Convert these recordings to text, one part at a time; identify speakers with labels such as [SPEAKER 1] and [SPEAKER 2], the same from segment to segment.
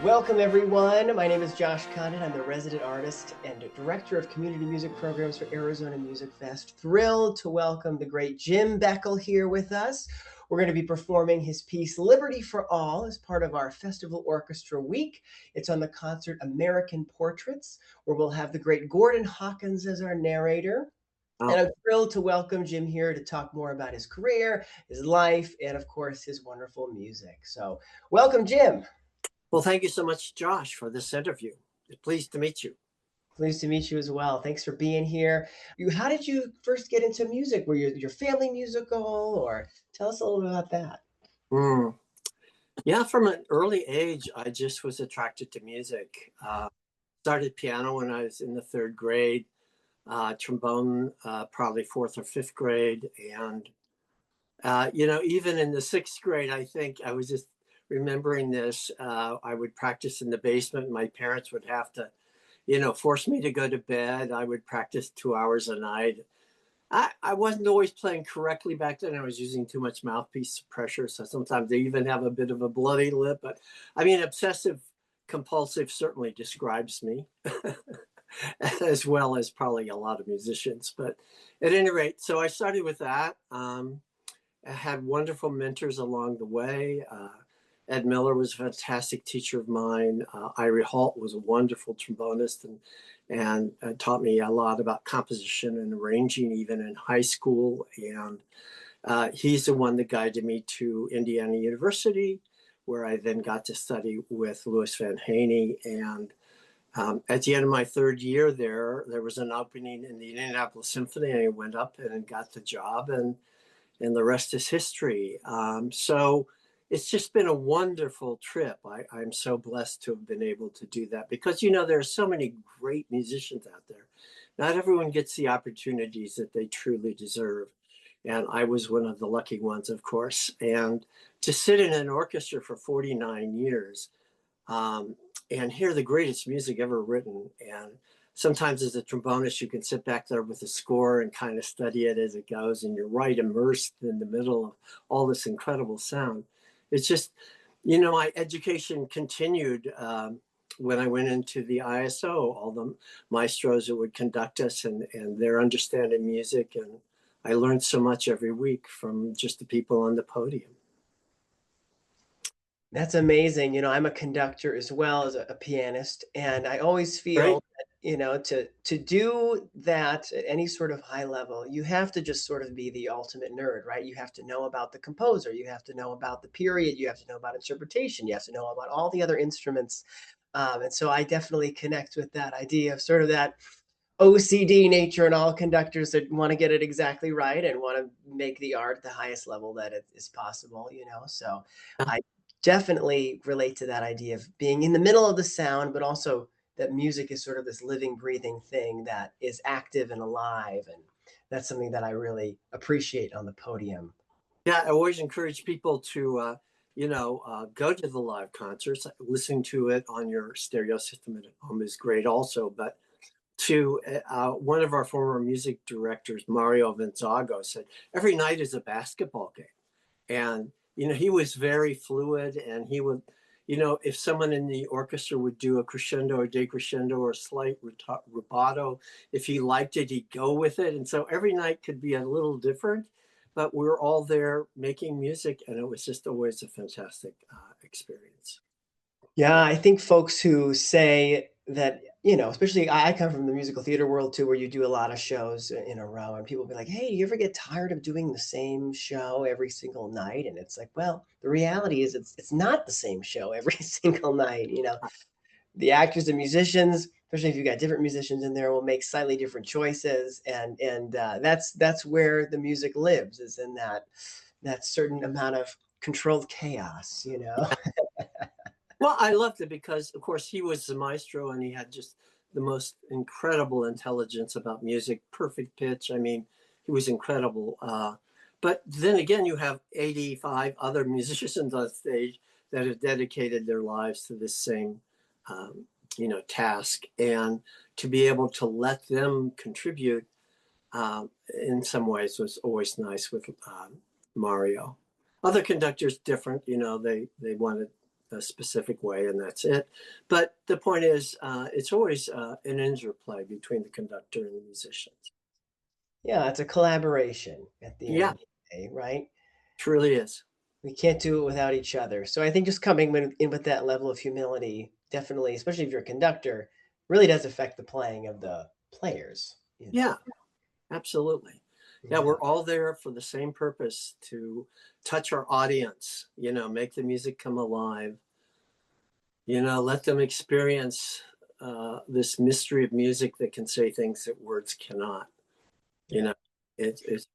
[SPEAKER 1] Welcome, everyone. My name is Josh Condon. I'm the resident artist and director of community music programs for Arizona Music Fest. Thrilled to welcome the great Jim Beckel here with us. We're going to be performing his piece Liberty for All as part of our Festival Orchestra week. It's on the concert American Portraits, where we'll have the great Gordon Hawkins as our narrator. And I'm thrilled to welcome Jim here to talk more about his career, his life, and of course, his wonderful music. So welcome, Jim.
[SPEAKER 2] Well, thank you so much, Josh, for this interview. Pleased to meet you.
[SPEAKER 1] Pleased to meet you as well. Thanks for being here. How did you first get into music? Were your family musical, or tell us a little bit about that?
[SPEAKER 2] Yeah, from an early age, I just was attracted to music. Started piano when I was in the third grade, trombone probably fourth or fifth grade, and even in the sixth grade, I think I was just remembering this. I would practice in the basement. My parents would have to, force me to go to bed. I would practice 2 hours a night. I wasn't always playing correctly back then. I was using too much mouthpiece pressure. So sometimes they even have a bit of a bloody lip. But I mean, obsessive compulsive certainly describes me as well as probably a lot of musicians. But at any rate, so I started with that. I had wonderful mentors along the way. Ed Miller was a fantastic teacher of mine. Irie Holt was a wonderful trombonist and taught me a lot about composition and arranging even in high school. And he's the one that guided me to Indiana University, where I then got to study with Louis Van Haney. And at the end of my third year there was an opening in the Indianapolis Symphony, and I went up and got the job, and the rest is history. So it's just been a wonderful trip. I'm so blessed to have been able to do that because, there are so many great musicians out there. Not everyone gets the opportunities that they truly deserve. And I was one of the lucky ones, of course. And to sit in an orchestra for 49 years and hear the greatest music ever written. And sometimes as a trombonist, you can sit back there with a score and kind of study it as it goes. And you're right immersed in the middle of all this incredible sound. It's just, my education continued when I went into the ISO, all the maestros that would conduct us and their understanding music. And I learned so much every week from just the people on the podium.
[SPEAKER 1] That's amazing. I'm a conductor as well as a pianist, and I always feel that, to do that at any sort of high level, you have to just sort of be the ultimate nerd, right? You have to know about the composer, you have to know about the period, you have to know about interpretation, you have to know about all the other instruments. And so I definitely connect with that idea of sort of that OCD nature in all conductors that want to get it exactly right and want to make the art the highest level that it is possible. So I definitely relate to that idea of being in the middle of the sound, but also that music is sort of this living, breathing thing that is active and alive. And that's something that I really appreciate on the podium.
[SPEAKER 2] Yeah, I always encourage people to, go to the live concerts. Listening to it on your stereo system at home is great also. But to one of our former music directors, Mario Venzago, said, every night is a basketball game. And, he was very fluid, and he would, if someone in the orchestra would do a crescendo or decrescendo or a slight rubato, if he liked it, he'd go with it. And so every night could be a little different, but we were all there making music, and it was just always a fantastic experience.
[SPEAKER 1] Yeah, I think folks who say that, especially I come from the musical theater world too, where you do a lot of shows in a row, and people be like, "Hey, do you ever get tired of doing the same show every single night?" And it's like, well, the reality is it's not the same show every single night. The actors and musicians, especially if you've got different musicians in there, will make slightly different choices, and that's where the music lives, is in that certain amount of controlled chaos.
[SPEAKER 2] Well, I loved it because, of course, he was the maestro, and he had just the most incredible intelligence about music, perfect pitch. I mean, he was incredible. But then again, you have 85 other musicians on stage that have dedicated their lives to this same, task. And to be able to let them contribute in some ways was always nice with Mario. Other conductors different, they wanted a specific way, and that's it. But the point is, it's always an interplay between the conductor and the musicians.
[SPEAKER 1] Yeah, it's a collaboration at the end
[SPEAKER 2] Yeah,
[SPEAKER 1] of the day, right?
[SPEAKER 2] truly is.
[SPEAKER 1] We can't do it without each other. So I think just coming in with that level of humility, definitely, especially if you're a conductor, really does affect the playing of the players, you know.
[SPEAKER 2] Yeah, absolutely. Yeah,
[SPEAKER 1] Yeah.
[SPEAKER 2] we're all there for the same purpose, to touch our audience, make the music come alive, let them experience this mystery of music that can say things that words cannot. You
[SPEAKER 1] Yeah.
[SPEAKER 2] know, it's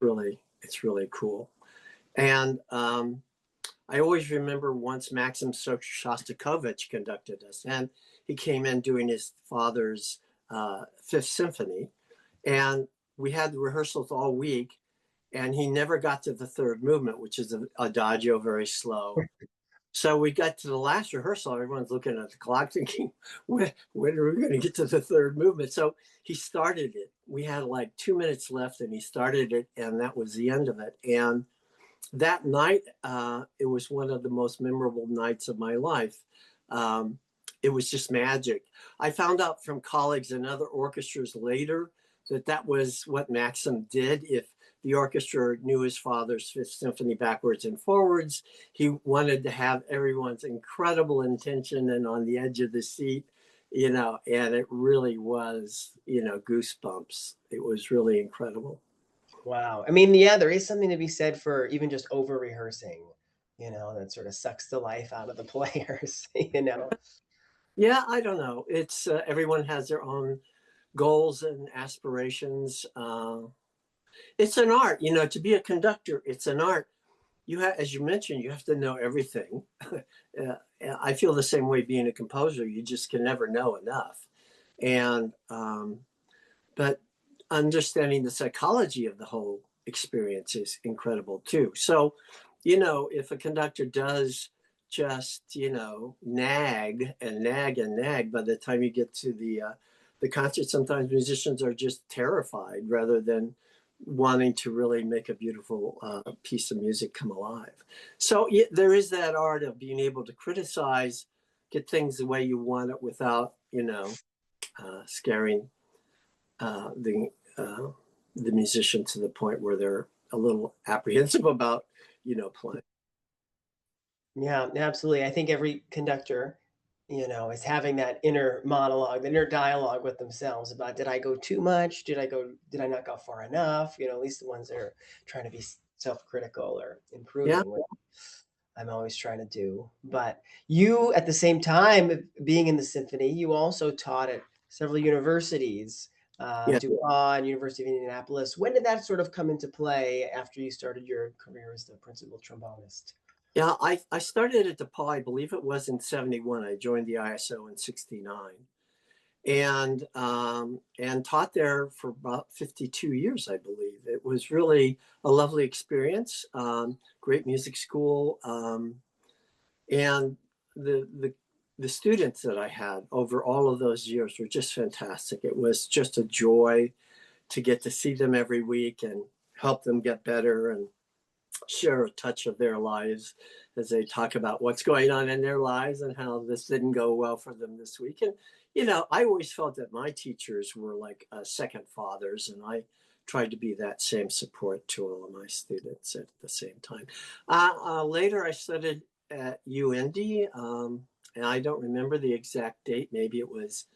[SPEAKER 2] really cool. And I always remember once Maxim Shostakovich conducted us, and he came in doing his father's Fifth Symphony, and we had the rehearsals all week, and he never got to the third movement, which is a adagio, very slow. So we got to the last rehearsal. Everyone's looking at the clock thinking, when are we going to get to the third movement? So he started it. We had like 2 minutes left, and he started it, and that was the end of it. And that night, it was one of the most memorable nights of my life. It was just magic. I found out from colleagues in other orchestras later that that was what Maxim did. If the orchestra knew his father's Fifth Symphony backwards and forwards, he wanted to have everyone's incredible intention and on the edge of the seat, and it really was, goosebumps. It was really incredible.
[SPEAKER 1] Wow. I mean, yeah, there is something to be said for even just over rehearsing, that sort of sucks the life out of the players, you know.
[SPEAKER 2] Yeah, I don't know. It's everyone has their own goals and aspirations. It's an art, to be a conductor. It's an art. You have, as you mentioned, you have to know everything. I feel the same way being a composer. You just can never know enough. And but understanding the psychology of the whole experience is incredible too. So, if a conductor does just, nag and nag and nag, by the time you get to the concert, sometimes musicians are just terrified rather than wanting to really make a beautiful piece of music come alive. So yeah, there is that art of being able to criticize, get things the way you want it without, scaring uh, the uh, the musician to the point where they're a little apprehensive about, playing.
[SPEAKER 1] Yeah, absolutely. I think every conductor, is having that inner monologue, the inner dialogue with themselves about, did I go too much? Did I not go far enough? At least the ones that are trying to be self-critical or
[SPEAKER 2] Yeah,
[SPEAKER 1] improving, which I'm always trying to do. But you, at the same time, being in the symphony, you also taught at several universities,
[SPEAKER 2] yeah,
[SPEAKER 1] DuPont and University of Indianapolis. When did that sort of come into play after you started your career as the principal trombonist?
[SPEAKER 2] yeah. I started at DePaul. I believe it was in '71. I joined the ISO in '69, and taught there for about 52 years, I believe. It was really a lovely experience. Great music school. And the students that I had over all of those years were just fantastic. It was just a joy to get to see them every week and help them get better and share a touch of their lives as they talk about what's going on in their lives and how this didn't go well for them this week. And I always felt that my teachers were like second fathers, and I tried to be that same support to all of my students at the same time. Later, I studied at UIndy, and I don't remember the exact date. Maybe it was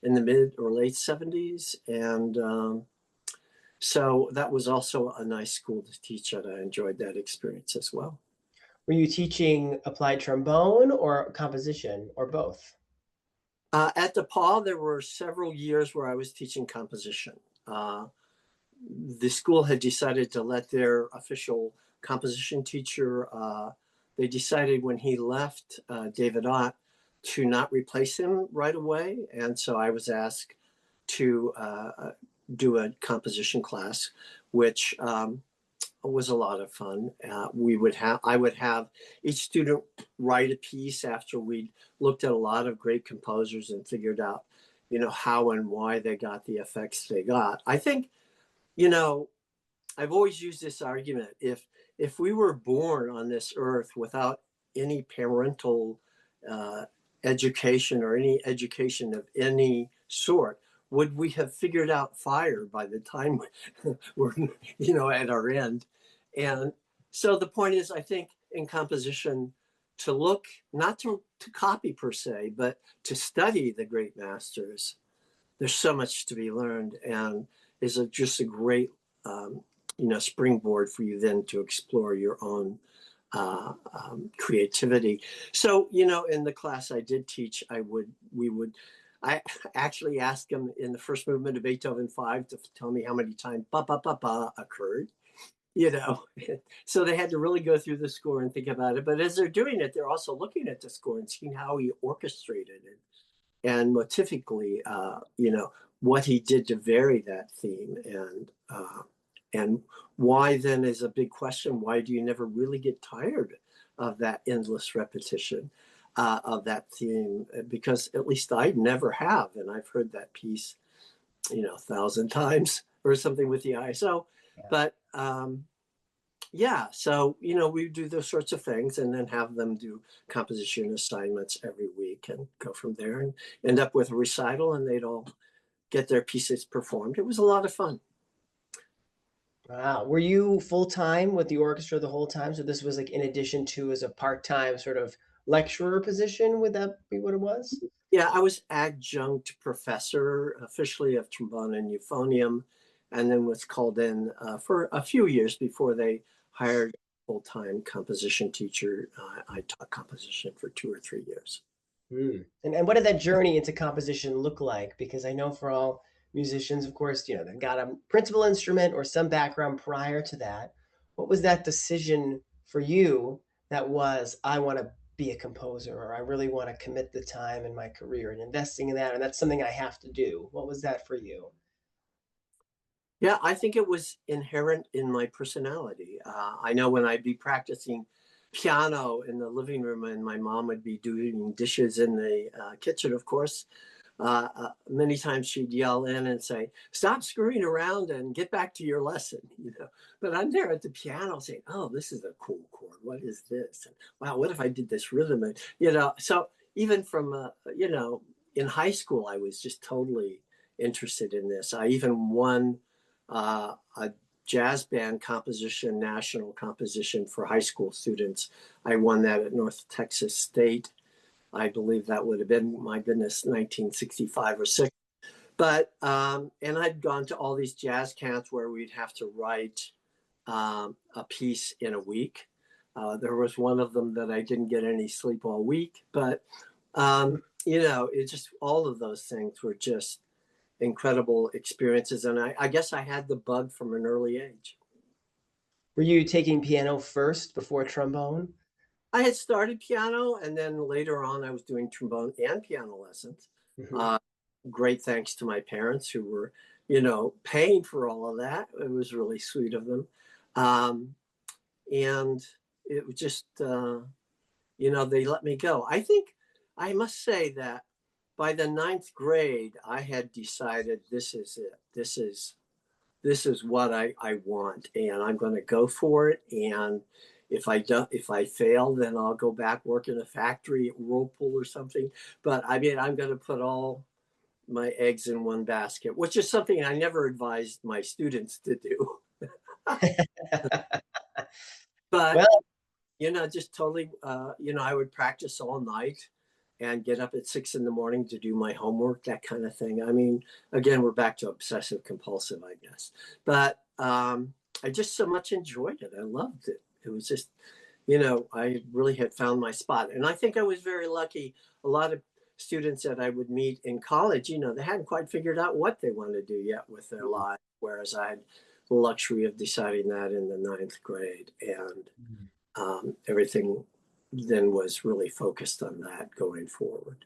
[SPEAKER 2] in the mid or late '70s, and so that was also a nice school to teach at. I enjoyed that experience as well.
[SPEAKER 1] Were you teaching applied trombone or composition or both?
[SPEAKER 2] At DePaul, there were several years where I was teaching composition. The school had decided to let their official composition teacher, they decided when he left, David Ott, to not replace him right away. And so I was asked to do a composition class, which was a lot of fun. I would have each student write a piece after we'd looked at a lot of great composers and figured out, how and why they got the effects they got. I think, you know, I've always used this argument. If we were born on this earth without any parental education or any education of any sort, would we have figured out fire by the time we're, at our end? And so the point is, I think in composition, to look, not to copy per se, but to study the great masters. There's so much to be learned, and is just a great, springboard for you then to explore your own creativity. So, in the class I did teach, I actually asked them in the first movement of Beethoven 5 to tell me how many times ba ba ba ba occurred. So they had to really go through the score and think about it. But as they're doing it, they're also looking at the score and seeing how he orchestrated it and motivically, what he did to vary that theme. And why then is a big question. Why do you never really get tired of that endless repetition of that theme? Because at least I never have. And I've heard that piece, 1,000 times or something with the eye. So, but so, we do those sorts of things and then have them do composition assignments every week and go from there and end up with a recital, and they'd all get their pieces performed. It was a lot of fun.
[SPEAKER 1] Wow. Were you full-time with the orchestra the whole time? So this was like in addition to as a part-time sort of lecturer position, would that be what it was?
[SPEAKER 2] Yeah, I was adjunct professor officially of trombone and euphonium, and then was called in for a few years before they hired a full-time composition teacher. I taught composition for 2 or 3 years.
[SPEAKER 1] And what did that journey into composition look like? Because I know for all musicians, of course, they've got a principal instrument or some background prior to that. What was that decision for you that was, I want to be a composer, or I really want to commit the time in my career and investing in that, and that's something I have to do? What was that for you?
[SPEAKER 2] Yeah, I think it was inherent in my personality. I know when I'd be practicing piano in the living room and my mom would be doing dishes in the kitchen, of course, many times she'd yell in and say, "Stop screwing around and get back to your lesson." But I'm there at the piano saying, "Oh, this is a cool chord. What is this? And wow, what if I did this rhythm?" And, so even from, in high school, I was just totally interested in this. I even won a jazz band composition, national composition for high school students. I won that at North Texas State. I believe that would have been, my goodness, 1965 or 6. But, and I'd gone to all these jazz camps where we'd have to write a piece in a week. There was one of them that I didn't get any sleep all week, but, it just, all of those things were just incredible experiences. And I guess I had the bug from an early age.
[SPEAKER 1] Were you taking piano first before trombone?
[SPEAKER 2] I had started piano, and then later on I was doing trombone and piano lessons.
[SPEAKER 1] Mhm.
[SPEAKER 2] Great thanks to my parents who were, paying for all of that. It was really sweet of them. And it was just, they let me go. I think I must say that by the 9th grade, I had decided this is it. This is what I want, and I'm going to go for it. And if I fail, then I'll go back, work in a factory at Whirlpool or something. But I mean, I'm going to put all my eggs in one basket, which is something I never advised my students to do. But,
[SPEAKER 1] Well,
[SPEAKER 2] just totally, I would practice all night and get up at 6 in the morning to do my homework, that kind of thing. I mean, again, we're back to obsessive compulsive, I guess. But I just so much enjoyed it. I loved it. It was just, I really had found my spot. And I think I was very lucky. A lot of students that I would meet in college, they hadn't quite figured out what they wanted to do yet with their lives, whereas I had the luxury of deciding that in the 9th grade. And everything then was really focused on that going forward.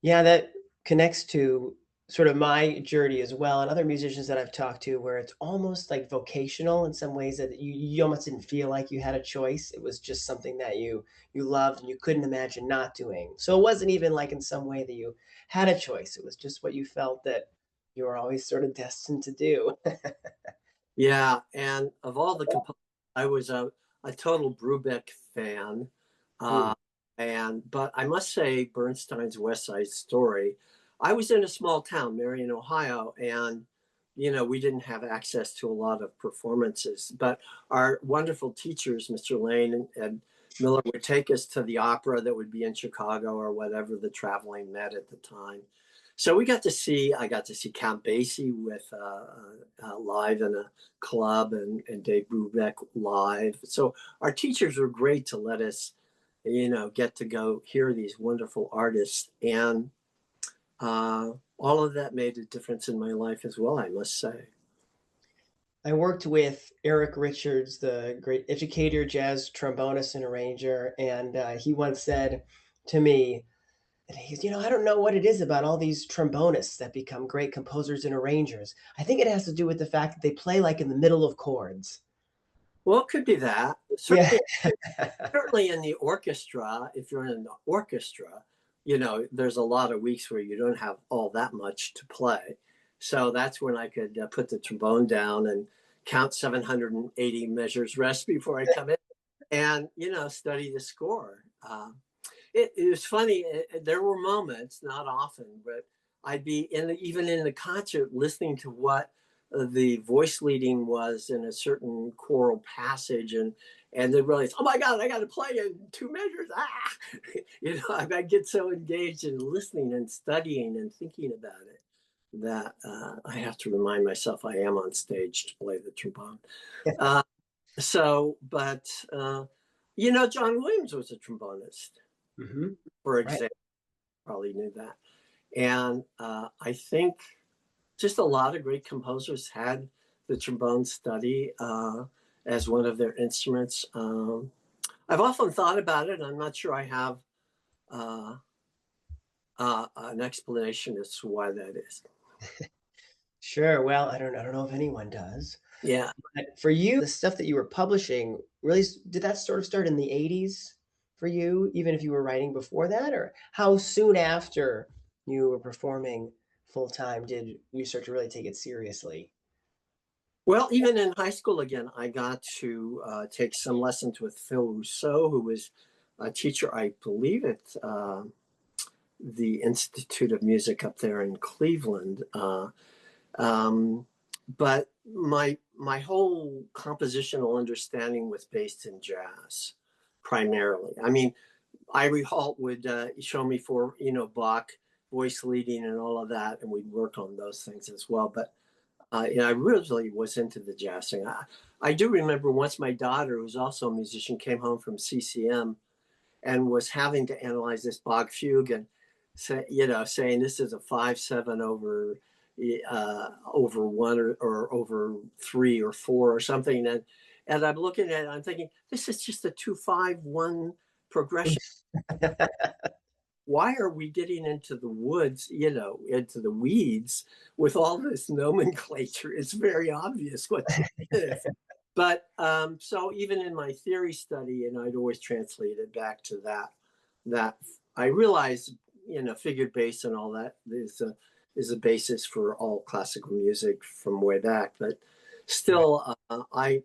[SPEAKER 1] yeah, that connects to sort of my journey as well, and other musicians that I've talked to, where it's almost like vocational in some ways, that you almost didn't feel like you had a choice. It was just something that you loved and you couldn't imagine not doing. So it wasn't even like in some way that you had a choice. It was just what you felt that you were always sort of destined to do.
[SPEAKER 2] Yeah, and of all the composers, I was a total Brubeck fan.
[SPEAKER 1] Hmm.
[SPEAKER 2] But I must say, Bernstein's West Side Story, I was in a small town, Marion, Ohio, and we didn't have access to a lot of performances, but our wonderful teachers, Mr. Lane and Miller, would take us to the opera that would be in Chicago or whatever the traveling met at the time. So I got to see Count Basie with live in a club, and Dave Brubeck live. So our teachers were great to let us, get to go hear these wonderful artists, and all of that made a difference in my life as well, I must say.
[SPEAKER 1] I worked with Eric Richards, the great educator, jazz trombonist, and arranger, and he once said to me, I don't know what it is about all these trombonists that become great composers and arrangers. I think it has to do with the fact that they play like in the middle of chords.
[SPEAKER 2] Well, it could be that.
[SPEAKER 1] Yeah.
[SPEAKER 2] Certainly in the orchestra, if you're in the orchestra, there's a lot of weeks where you don't have all that much to play. So that's when I could put the trombone down and count 780 measures rest before I come in and, study the score. It was funny. There were moments, not often, but I'd be even in the concert listening to what the voice leading was in a certain choral passage, and they realize, oh my God, I got to play in 2 measures. I get so engaged in listening and studying and thinking about it that I have to remind myself I am on stage to play the trombone. But John Williams was a trombonist, for example. Right. Probably knew that. And I think just a lot of great composers had the trombone study as one of their instruments. I've often thought about it. I'm not sure I have an explanation as to why that is.
[SPEAKER 1] Sure. Well, I don't know if anyone does.
[SPEAKER 2] Yeah.
[SPEAKER 1] But for you, the stuff that you were publishing, really, did that sort of start in the 80s for you, even if you were writing before that? Or how soon after you were performing full-time did you start to really take it seriously?
[SPEAKER 2] Well, even in high school, again, I got to take some lessons with Phil Rousseau, who was a teacher, I believe, at the Institute of Music up there in Cleveland. But my whole compositional understanding was based in jazz, primarily. I mean, Ivory Halt would show me for, Bach, voice leading and all of that, and we'd work on those things as well. But I really was into the jazz thing. I do remember once my daughter, who's also a musician, came home from CCM and was having to analyze this Bach fugue and saying this is a 5/7 over 1 or over 3 or 4 or something. And I'm looking at it, I'm thinking, this is just a 2/5/1 progression. Why are we getting into the woods, into the weeds with all this nomenclature? It's very obvious what it is. But so even in my theory study, and I'd always translate it back to that I realized, figured bass and all that is a basis for all classical music from way back. But still, I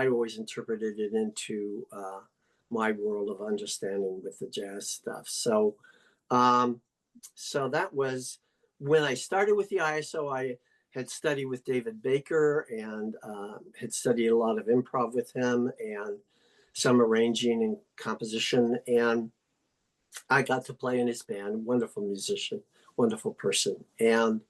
[SPEAKER 2] always interpreted it into my world of understanding with the jazz stuff. So that was when I started with the ISO. I had studied with David Baker and had studied a lot of improv with him and some arranging and composition. And I got to play in his band, wonderful musician, wonderful person. And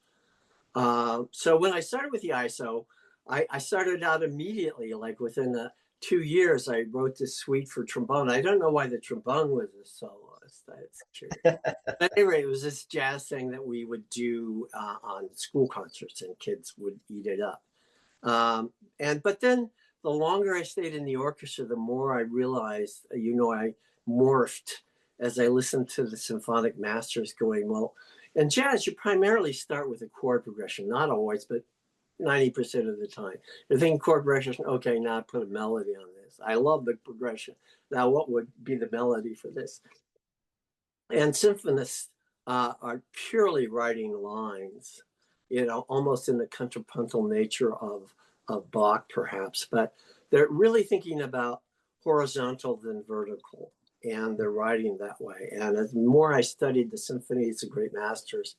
[SPEAKER 2] so when I started with the ISO, I started out immediately, like within 2 years, I wrote this suite for trombone. I don't know why the trombone was a soloist. That's curious. But anyway, it was this jazz thing that we would do on school concerts, and kids would eat it up. But then the longer I stayed in the orchestra, the more I realized, I morphed as I listened to the symphonic masters going, well, in jazz, you primarily start with a chord progression, not always, but 90% of the time. You're thinking chord progression, okay, now I put a melody on this. I love the progression. Now, what would be the melody for this? And symphonists are purely writing lines, almost in the contrapuntal nature of Bach, perhaps, but they're really thinking about horizontal than vertical. and their writing that way. And as more I studied the symphonies of great masters,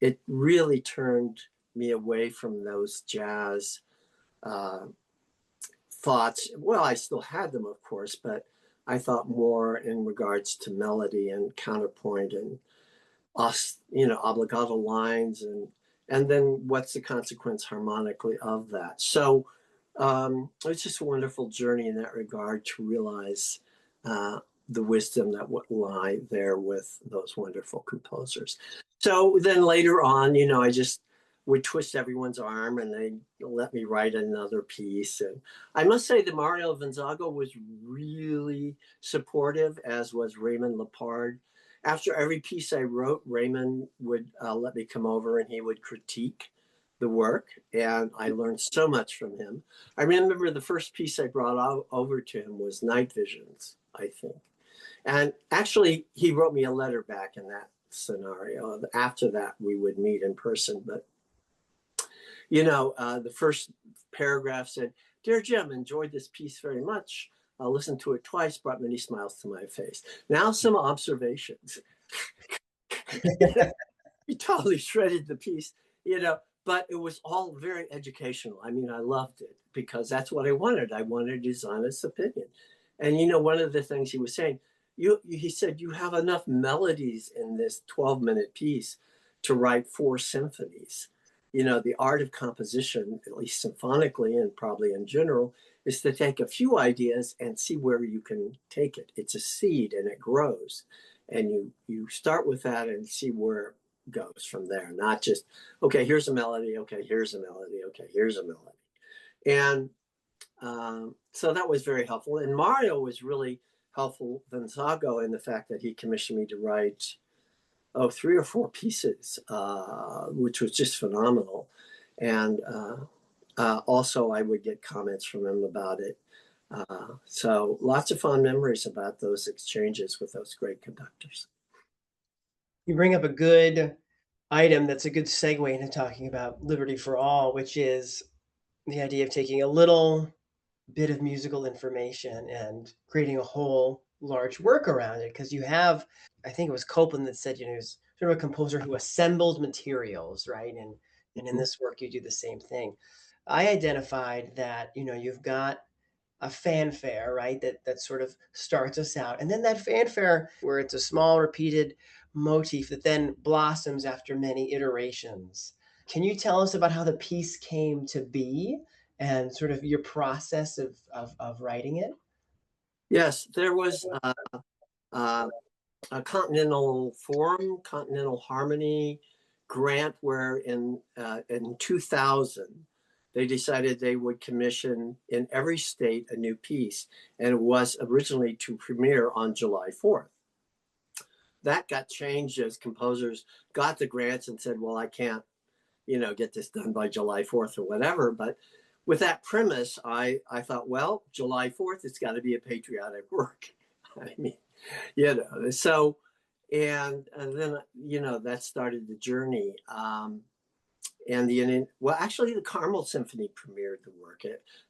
[SPEAKER 2] it really turned me away from those jazz thoughts. Well, I still had them, of course, but I thought more in regards to melody and counterpoint and obligato lines, and then what's the consequence harmonically of that. So it's just a wonderful journey in that regard to realize the wisdom that would lie there with those wonderful composers. So then later on, I just would twist everyone's arm and they let me write another piece. And I must say that Mario Gonzaga was really supportive, as was Raymond Lepard. After every piece I wrote, Raymond would let me come over and he would critique the work, and I learned so much from him. I remember the first piece I brought over to him was Night Visions, I think. And actually, he wrote me a letter back in that scenario. After that, we would meet in person. But, the first paragraph said, "Dear Jim, enjoyed this piece very much. I listened to it twice, brought many smiles to my face. Now some observations." He totally shredded the piece, but it was all very educational. I mean, I loved it because that's what I wanted. I wanted his honest opinion. And, one of the things he was saying, he said, you have enough melodies in this 12-minute piece to write 4 symphonies. The art of composition, at least symphonically and probably in general, is to take a few ideas and see where you can take it. It's a seed and it grows. And you start with that and see where it goes from there. Not just, okay, here's a melody. Okay, here's a melody. Okay, here's a melody. And so that was very helpful. And Mario was really helpful, Gonzaga, in the fact that he commissioned me to write 3 or 4 pieces, which was just phenomenal. And also I would get comments from him about it. So lots of fond memories about those exchanges with those great conductors.
[SPEAKER 1] You bring up a good item that's a good segue into talking about Liberty for All, which is the idea of taking a little bit of musical information and creating a whole large work around it. Because you have, I think it was Copland that said, he's sort of a composer who assembled materials, right? And in this work, you do the same thing. I identified that, you've got a fanfare, right? That sort of starts us out. And then that fanfare where it's a small repeated motif that then blossoms after many iterations. Can you tell us about how the piece came to be and sort of your process of writing it?
[SPEAKER 2] Yes, there was a Continental Forum, Continental Harmony grant where in 2000, they decided they would commission in every state a new piece. And it was originally to premiere on July 4th. That got changed as composers got the grants and said, well, I can't, get this done by July 4th or whatever. But with that premise, I thought, well, July 4th, it's got to be a patriotic work. I mean, so, and then, that started the journey. Actually, the Carmel Symphony premiered the work.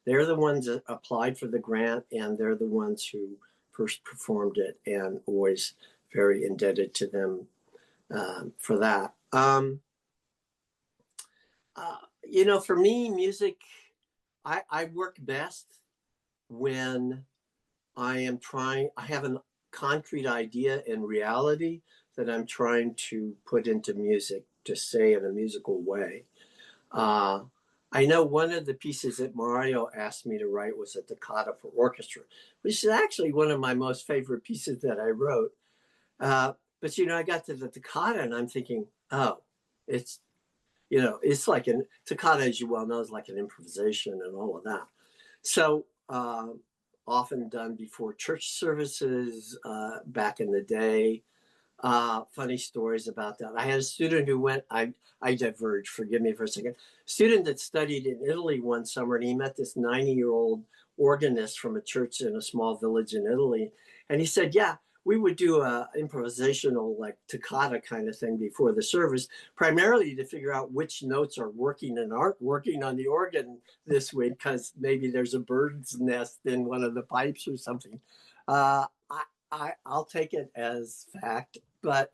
[SPEAKER 2] They're the ones that applied for the grant, and they're the ones who first performed it, and always very indebted to them for that. For me, music, I work best when I have a concrete idea and reality that I'm trying to put into music, to say in a musical way. I know one of the pieces that Mario asked me to write was a toccata for orchestra, which is actually one of my most favorite pieces that I wrote. But I got to the toccata and I'm thinking, it's like a toccata, as you well know, is like an improvisation and all of that. So often done before church services back in the day. Funny stories about that. I had a student who went, I diverged, forgive me for a second, student that studied in Italy one summer, and he met this 90-year-old organist from a church in a small village in Italy. And he said, yeah, we would do a improvisational, like toccata kind of thing before the service, primarily to figure out which notes are working and aren't working on the organ this week, because maybe there's a bird's nest in one of the pipes or something. I'll take it as fact, but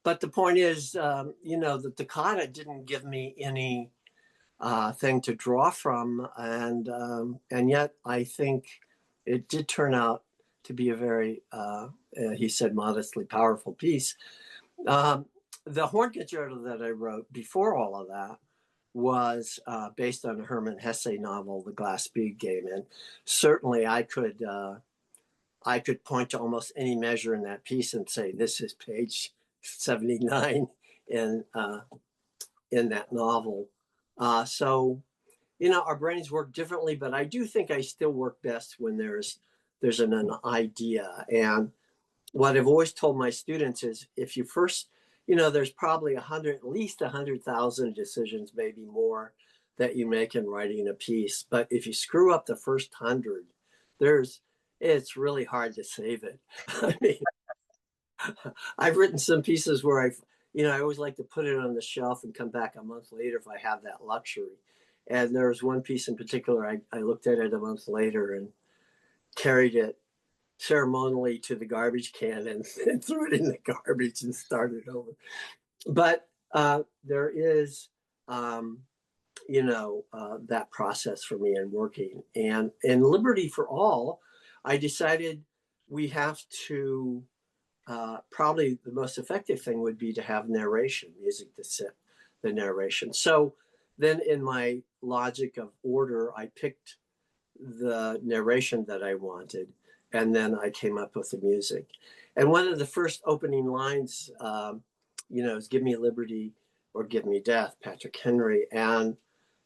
[SPEAKER 2] the point is, the toccata didn't give me any thing to draw from, and yet I think it did turn out to be a very, he said, modestly powerful piece. The horn concerto that I wrote before all of that was based on a Hermann Hesse novel, The Glass Bead Game, and certainly I could point to almost any measure in that piece and say this is page 79 in that novel. So, our brains work differently, but I do think I still work best when there's an idea. And what I've always told my students is, if you first, there's probably at least 100,000 decisions, maybe more, that you make in writing a piece. But if you screw up the first 100, it's really hard to save it. I mean, I've written some pieces where I always like to put it on the shelf and come back a month later if I have that luxury. And there was one piece in particular, I looked at it a month later and carried it ceremonially to the garbage can and threw it in the garbage and started over. But there is, that process for me in working. And in Liberty for All, I decided we have to, probably the most effective thing would be to have narration, music to set the narration. So then in my logic of order, I picked the narration that I wanted, and then I came up with the music. And one of the first opening lines, is "Give me liberty or give me death," Patrick Henry. And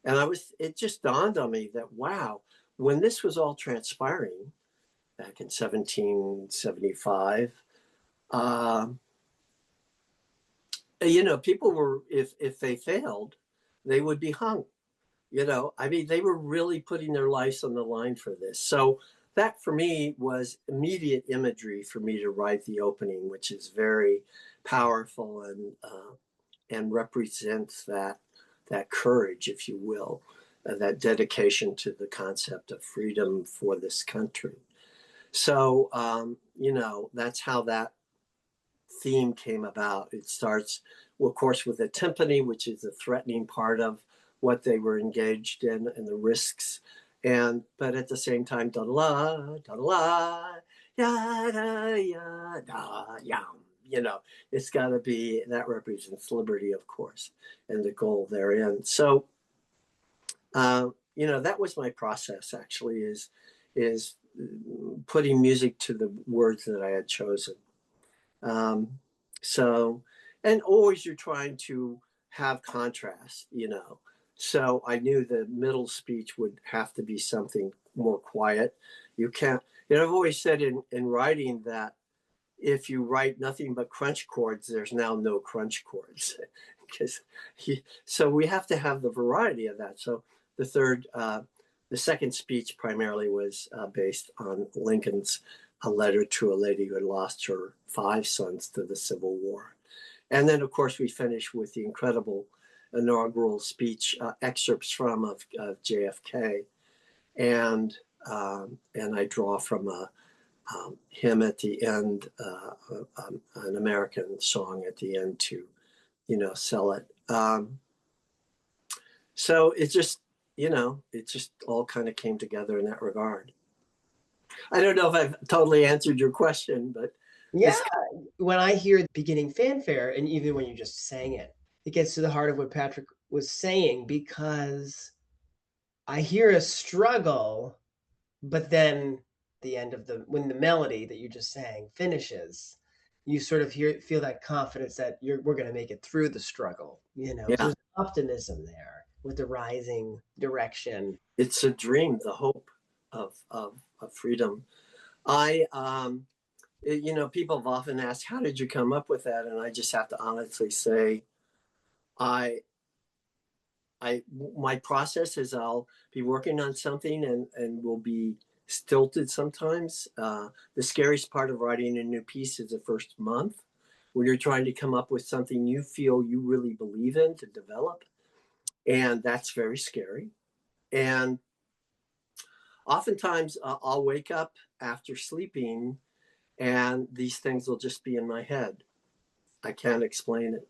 [SPEAKER 2] it just dawned on me that, wow, when this was all transpiring back in 1775, people were, if they failed, they would be hung. They were really putting their lives on the line for this. So that for me was immediate imagery for me to write the opening, which is very powerful and represents that courage, if you will, that dedication to the concept of freedom for this country. So, that's how that theme came about. It starts, of course, with a timpani, which is the threatening part of what they were engaged in and the risks. But at the same time, da la da la, ya da ya da yam. It's got to be, that represents liberty, of course, and the goal therein. So, that was my process. Actually, is putting music to the words that I had chosen. So, and always you're trying to have contrast, So I knew the middle speech would have to be something more quiet. You can't, I've always said in writing that if you write nothing but crunch chords, there's now no crunch chords. So we have to have the variety of that. So the second speech primarily was based on Lincoln's A Letter to a Lady Who Had Lost Her 5 Sons to the Civil War. And then, of course, we finish with the incredible inaugural speech excerpts of JFK. And I draw from a hymn at the end, an American song at the end to, sell it. So it just all kind of came together in that regard. I don't know if I've totally answered your question, but
[SPEAKER 1] yeah, when I hear the beginning fanfare, and even when you just sang it, it gets to the heart of what Patrick was saying, because I hear a struggle, but then the end of when the melody that you just sang finishes, you sort of feel that confidence that we're going to make it through the struggle.
[SPEAKER 2] yeah,
[SPEAKER 1] So there's optimism there with the rising direction.
[SPEAKER 2] It's a dream, the hope of freedom. People have often asked, how did you come up with that? And I just have to honestly say, my process is I'll be working on something and will be stilted sometimes. The scariest part of writing a new piece is the first month, when you're trying to come up with something you feel you really believe in to develop. And that's very scary. And oftentimes I'll wake up after sleeping and these things will just be in my head. I can't explain it.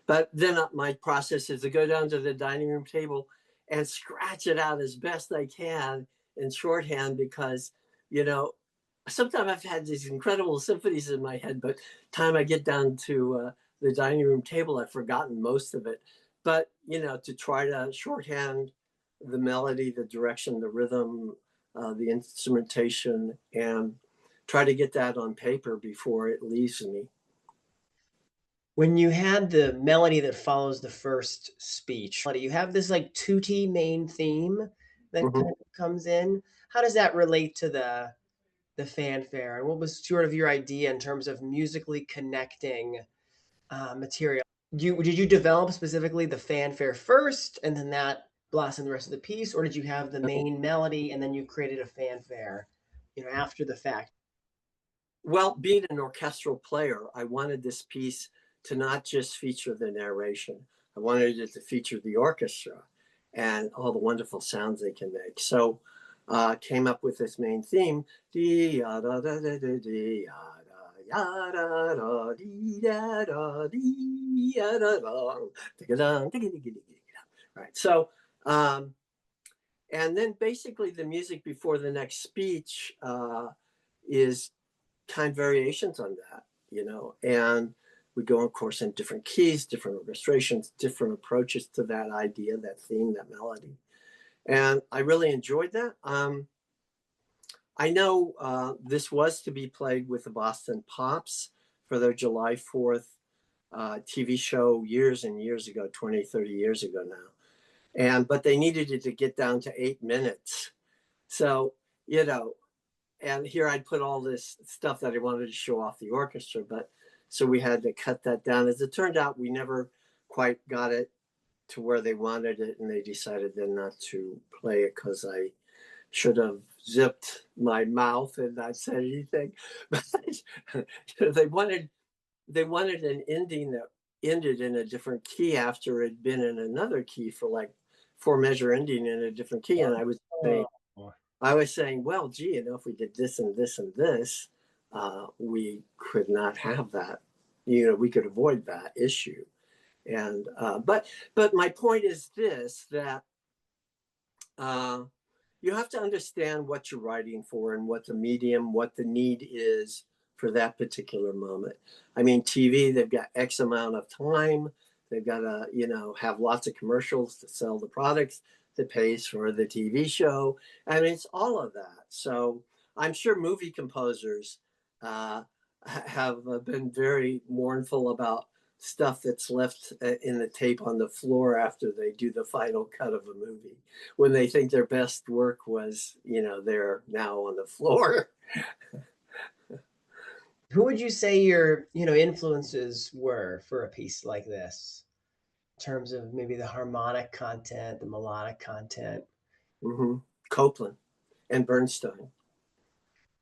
[SPEAKER 2] But then my process is to go down to the dining room table and scratch it out as best I can in shorthand, because, you know, sometimes I've had these incredible symphonies in my head, but time I get down to the dining room table, I've forgotten most of it. But, you know, to try to shorthand the melody, the direction, the rhythm, the instrumentation, and try to get that on paper before it leaves me.
[SPEAKER 1] When you had the melody that follows the first speech, you have this like tutti main theme that
[SPEAKER 2] Mhm.
[SPEAKER 1] kind of comes in. How does that relate to the fanfare? And what was sort of your idea in terms of musically connecting material? Did you develop specifically the fanfare first, and then that blossomed the rest of the piece, or did you have the main melody and then you created a fanfare, after the fact?
[SPEAKER 2] Well, being an orchestral player, I wanted this piece to not just feature the narration. I wanted it to feature the orchestra and all the wonderful sounds they can make. So came up with this main theme. Right. So, and then basically the music before the next speech is kind of variations on that, you know, and we go, of course, in different keys, different orchestrations, different approaches to that idea, that theme, that melody. And I really enjoyed that. I know this was to be played with the Boston Pops for their July 4th TV show years and years ago, 20, 30 years ago now. But they needed it to get down to 8 minutes. So, you know, and here I'd put all this stuff that I wanted to show off the orchestra, but so we had to cut that down. As it turned out, we never quite got it to where they wanted it, and they decided then not to play it because I should have zipped my mouth and not said anything. But they wanted an ending that ended in a different key after it had been in another key for like 4 measure ending in a different key, and I was saying, well, gee, you know, if we did this and this and this, we could not have that. You know, we could avoid that issue. And but my point is this: that uh, you have to understand what you're writing for and what the medium, what the need is for that particular moment. I mean, TV, they've got X amount of time. They've got to, you know, have lots of commercials to sell the products that pays for the TV show. I mean, it's all of that. So I'm sure movie composers have been very mournful about stuff that's left in the tape on the floor after they do the final cut of a movie, when they think their best work was, you know, they're now on the floor.
[SPEAKER 1] Who would you say your, influences were for a piece like this, in terms of maybe the harmonic content, the melodic content?
[SPEAKER 2] Mm-hmm. Copland and Bernstein.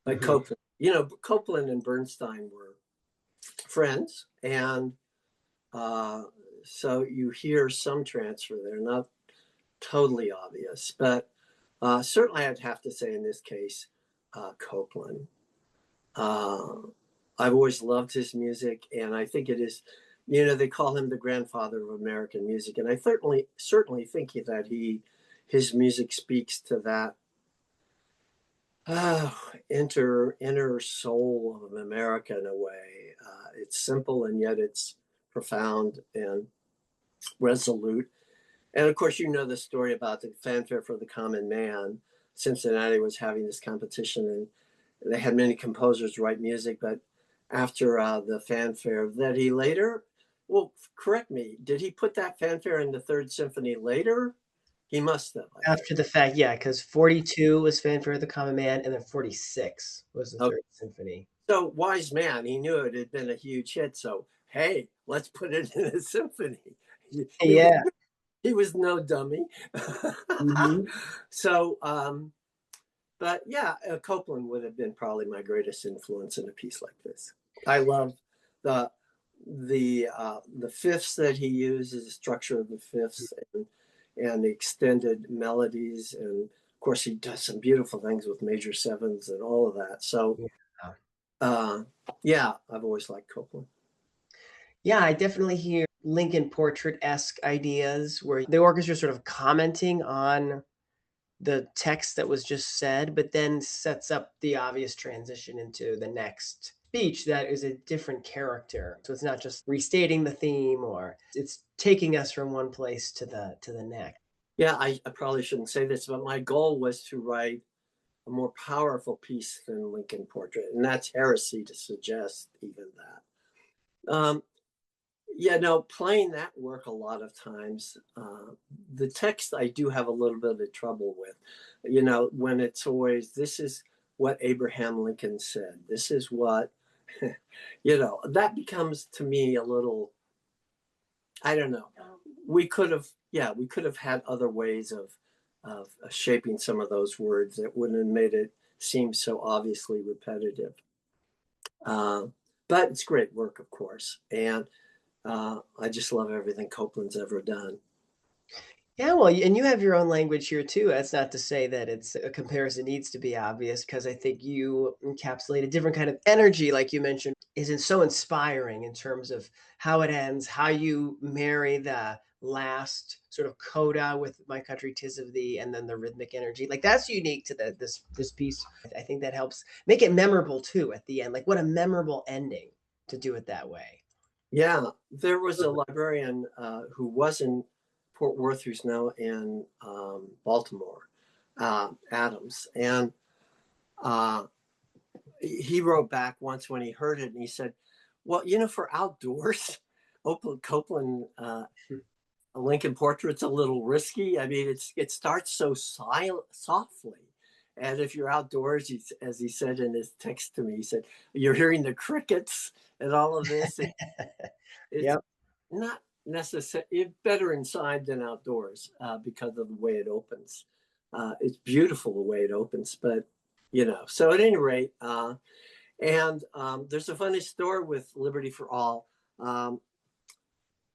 [SPEAKER 2] But
[SPEAKER 1] Mhm.
[SPEAKER 2] Copland, you know, Copland and Bernstein were friends, and uh, so you hear some transfer there, not totally obvious, but certainly I'd have to say in this case, Copland. Uh, I've always loved his music, and I think it is, you know, they call him the grandfather of American music, and I certainly think that his music speaks to that inner soul of America in a way. It's simple and yet it's profound and resolute. And of course, you know the story about the fanfare for the common man. Cincinnati was having this competition, and they had many composers write music, but after the fanfare that he later, well, correct me, did he put that fanfare in the Third Symphony later? He must have, I think.
[SPEAKER 1] After the fact, yeah, because 42 was Fanfare of the Common Man, and then 46 was the
[SPEAKER 2] Okay.
[SPEAKER 1] Third Symphony.
[SPEAKER 2] So wise man, he knew it had been a huge hit. So hey, let's put it in a symphony. He was
[SPEAKER 1] Yeah.
[SPEAKER 2] he was no dummy.
[SPEAKER 1] Mhm.
[SPEAKER 2] So but yeah, Copland would have been probably my greatest influence in a piece like this. I love the the fifths that he uses, the structure of the fifths, and the extended melodies, and of course he does some beautiful things with major sevenths and all of that. So
[SPEAKER 1] Yeah.
[SPEAKER 2] Uh, yeah, I've always liked Copland.
[SPEAKER 1] Yeah, I definitely hear Lincoln Portrait-esque ideas where the orchestra is sort of commenting on the text that was just said, but then sets up the obvious transition into the next speech that is a different character. So it's not just restating the theme, or it's taking us from one place to the next.
[SPEAKER 2] Yeah, I probably shouldn't say this, but my goal was to write a more powerful piece than Lincoln Portrait, and that's heresy to suggest even that. Yeah, no, playing that work a lot of times, the text I do have a little bit of trouble with, when it's always, this is what Abraham Lincoln said. This is what, that becomes to me a little, I don't know. We could have, we could have had other ways of shaping some of those words that wouldn't have made it seem so obviously repetitive. But it's great work, of course. And I just love everything Copland's ever done.
[SPEAKER 1] Yeah, well, and you have your own language here too. That's not to say that it's a comparison needs to be obvious, because I think you encapsulate a different kind of energy, like you mentioned, isn't so inspiring in terms of how it ends, how you marry the last sort of coda with "My Country 'Tis of Thee," and then the rhythmic energy. Like that's unique to this piece. I think that helps make it memorable too at the end. Like what a memorable ending to do it that way.
[SPEAKER 2] Yeah, there was a librarian who was in Fort Worth, who's now in Baltimore, Adams, and uh, he wrote back once when he heard it, and he said, "Well, for outdoors, Copland Lincoln Portrait's a little risky. I mean, it starts so softly." And if you're outdoors, as he said in his text to me, he said, "You're hearing the crickets and all of this. It's
[SPEAKER 1] Yep.
[SPEAKER 2] not necessary. It's better inside than outdoors because of the way it opens. It's beautiful the way it opens, but So at any rate, and there's a funny story with Liberty for All.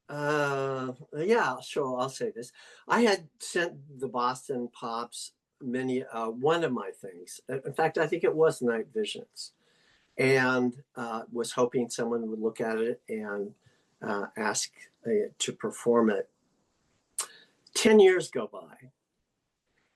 [SPEAKER 2] Yeah, sure. I'll say this. I had sent the Boston Pops many one of my things. In fact, I think it was Night Visions, and was hoping someone would look at it and ask to perform it. 10 years go by,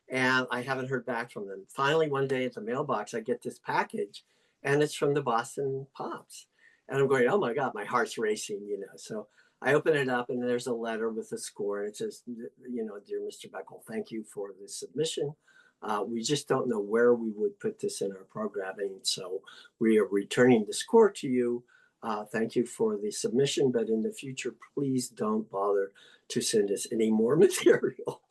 [SPEAKER 2] and I haven't heard back from them. Finally, one day at the mailbox, I get this package, and it's from the Boston Pops. And I'm going, oh my God, my heart's racing, So I open it up, and there's a letter with a score, and it says, dear Mr. Beckel, thank you for this submission. We just don't know where we would put this in our programming, so we are returning the score to you. Thank you for the submission, but in the future, please don't bother to send us any more material.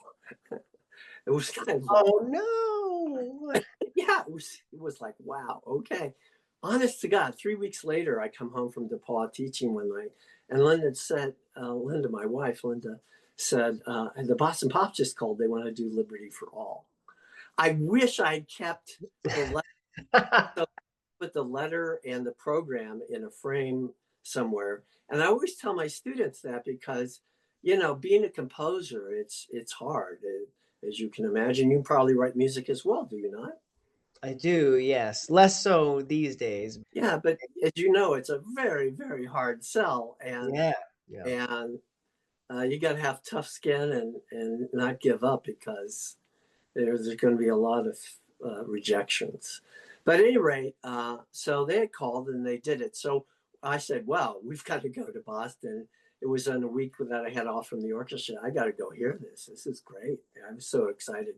[SPEAKER 2] It was kind of like,
[SPEAKER 1] Oh no.
[SPEAKER 2] yeah, it was like, wow, okay. Honest to God, 3 weeks later, I come home from DePaul teaching one night, and Linda said, Linda, my wife, Linda, said, and the Boston Pops just called, they want to do Liberty for All. I wish I'd kept the letter, put the letter and the program in a frame somewhere. And I always tell my students that because, being a composer, it's hard. As you can imagine, you probably write music as well, do you not?
[SPEAKER 1] I do, yes. Less so these days.
[SPEAKER 2] Yeah, but as you know, it's a very, very hard sell, and
[SPEAKER 1] Yeah, yeah.
[SPEAKER 2] and you got to have tough skin and not give up because there's going to be a lot of rejections. But at any rate, so they had called and they did it. So I said, well, we've got to go to Boston. It was on a week that I had off from the orchestra. I got to go hear this. This is great. I was so excited.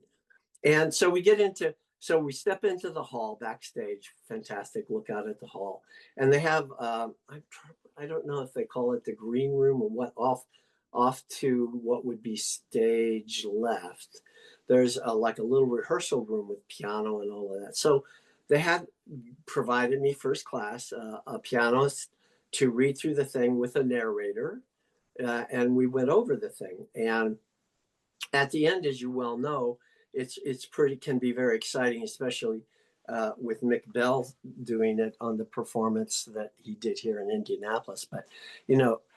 [SPEAKER 2] And so we step into the hall backstage. Fantastic look out at the hall. And they have, I don't know if they call it the green room or what, off to what would be stage left. There's like a little rehearsal room with piano and all of that. So they had provided me first class, a pianist to read through the thing with a narrator. And we went over the thing. And at the end, as you well know, can be very exciting, especially with Mick Bell doing it on the performance that he did here in Indianapolis. But,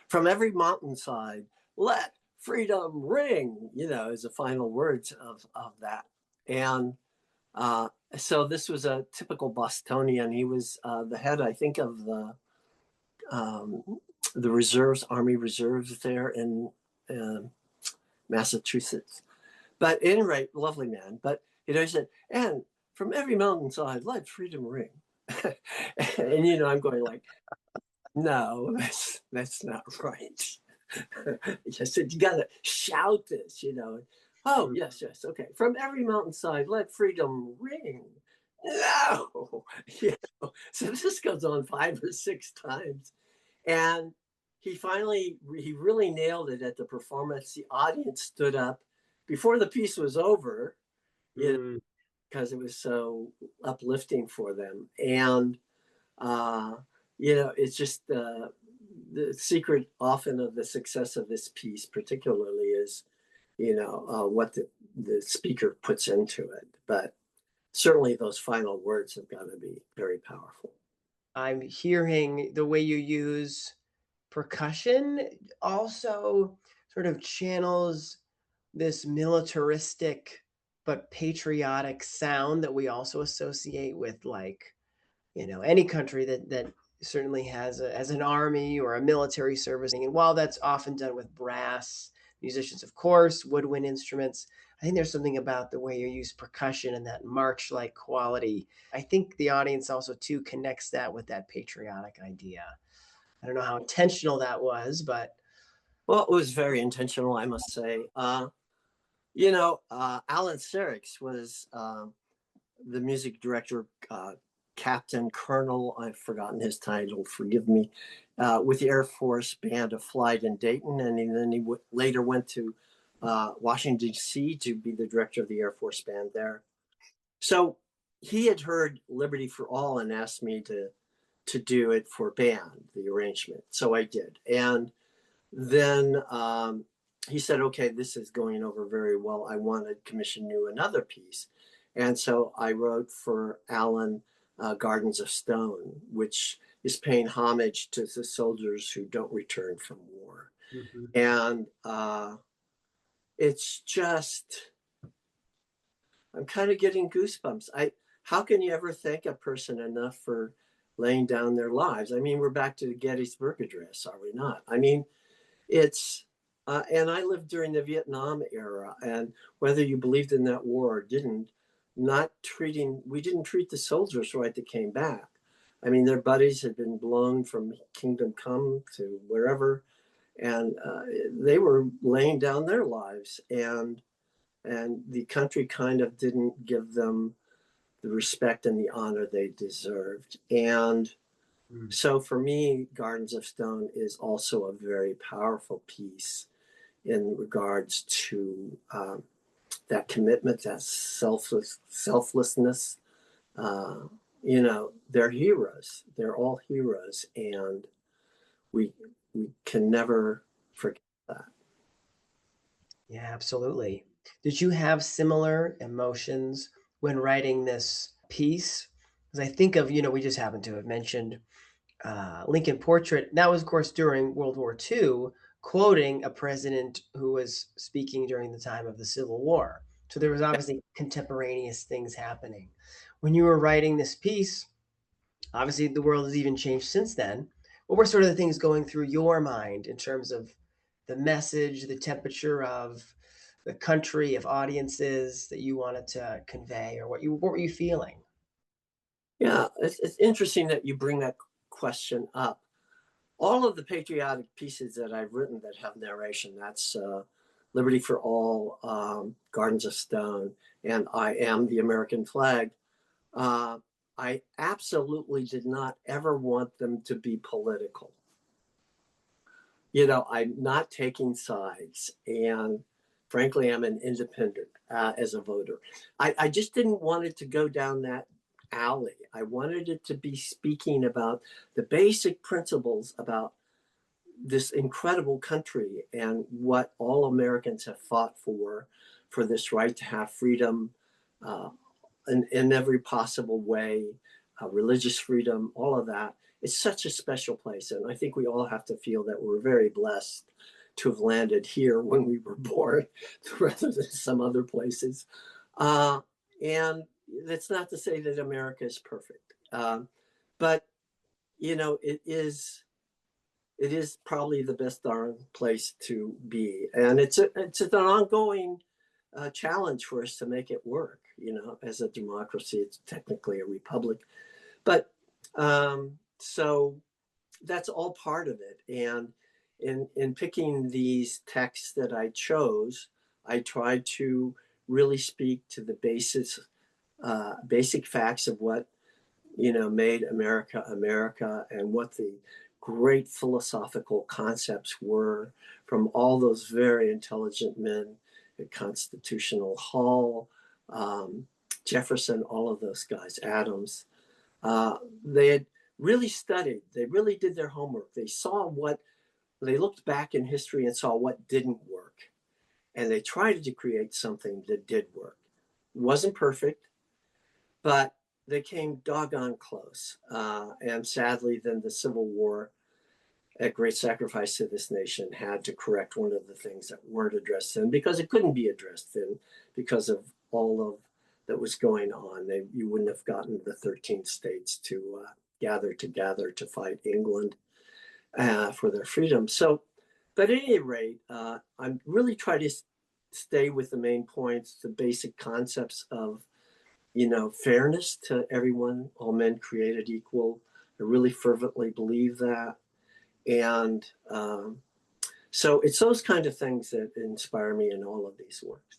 [SPEAKER 2] from every mountainside, let freedom ring, is the final words of that. And So this was a typical Bostonian. He was the head, I think, of um, the reserves, Army Reserves there in uh, Massachusetts. But at any rate, lovely man. But he said, and from every mountainside, let freedom ring. And I'm going like, no, that's not right. I said, you got to shout this. Oh, yes, okay. From every mountainside, let freedom ring. No. So this goes on 5 or 6 times. And he really nailed it at the performance. The audience stood up before the piece was over, because it was so uplifting for them. And, it's just the secret often of the success of this piece, particularly, is, what the speaker puts into it. But certainly those final words have got to be very powerful.
[SPEAKER 1] I'm hearing the way you use percussion also sort of channels this militaristic but patriotic sound that we also associate with, like, any country that certainly has an army or a military service. And while that's often done with brass musicians, of course, woodwind instruments, I think there's something about the way you use percussion and that march-like quality. I think the audience also too connects that with that patriotic idea. I don't know how intentional that was, but
[SPEAKER 2] well, it was very intentional, I must say. Alan Serix was the music director, Captain Colonel, I've forgotten his title, forgive me, with the Air Force Band of Flight in Dayton. And then he later went to Washington, D.C. to be the director of the Air Force Band there. So he had heard Liberty for All and asked me to do it for band, the arrangement. So I did. And then he said, okay, this is going over very well. I want to commission you another piece. And so I wrote for Alan Gardens of Stone, which is paying homage to the soldiers who don't return from war. And it's just, I'm kind of getting goosebumps. How can you ever thank a person enough for laying down their lives? I mean, we're back to the Gettysburg Address, are we not? I mean, it's, and I lived during the Vietnam era, and whether you believed in that war or didn't, we didn't treat the soldiers right that came back. I mean, their buddies had been blown from Kingdom Come to wherever, and they were laying down their lives, and the country kind of didn't give them the respect and the honor they deserved. And so for me, Gardens of Stone is also a very powerful piece in regards to that commitment, that selflessness. They're heroes. They're all heroes, and we can never forget that.
[SPEAKER 1] Yeah, absolutely. Did you have similar emotions when writing this piece? Because I think of, we just happen to have mentioned Lincoln Portrait. That was, of course, during World War II, quoting a president who was speaking during the time of the Civil War. So there was obviously contemporaneous things happening. When you were writing this piece, obviously the world has even changed since then. What were sort of the things going through your mind in terms of the message, the temperature of the country, of audiences that you wanted to convey, or what were you feeling?
[SPEAKER 2] Yeah, it's interesting that you bring that question up. All of the patriotic pieces that I've written that have narration, that's Liberty for All, Gardens of Stone, and I Am the American Flag. I absolutely did not ever want them to be political. I'm not taking sides, and frankly, I'm an independent as a voter. I just didn't want it to go down that alley. I wanted it to be speaking about the basic principles about this incredible country and what all Americans have fought for this right to have freedom in every possible way, religious freedom, all of that. It's such a special place. And I think we all have to feel that we're very blessed to have landed here when we were born rather than some other places. And, that's not to say that America is perfect, but you know, it is probably the best darn place to be, and it's an ongoing challenge for us to make it work. You know, as a democracy, it's technically a republic, but so that's all part of it. And in picking these texts that I chose, I tried to really speak to the basic facts of what, you know, made America America, and what the great philosophical concepts were from all those very intelligent men at Constitutional Hall, Jefferson, all of those guys, Adams. They had really studied, they really did their homework. They saw what, they looked back in history and saw what didn't work. And they tried to create something that did work. It wasn't perfect, but they came doggone close. And sadly, then the Civil War, at great sacrifice to this nation, had to correct one of the things that weren't addressed then, because it couldn't be addressed then because of all of that was going on. You wouldn't have gotten the 13 states to gather together to fight England for their freedom. So, but at any rate, I'm really trying to stay with the main points, the basic concepts of, you know, fairness to everyone, all men created equal. I really fervently believe that. And so it's those kind of things that inspire me in all of these works.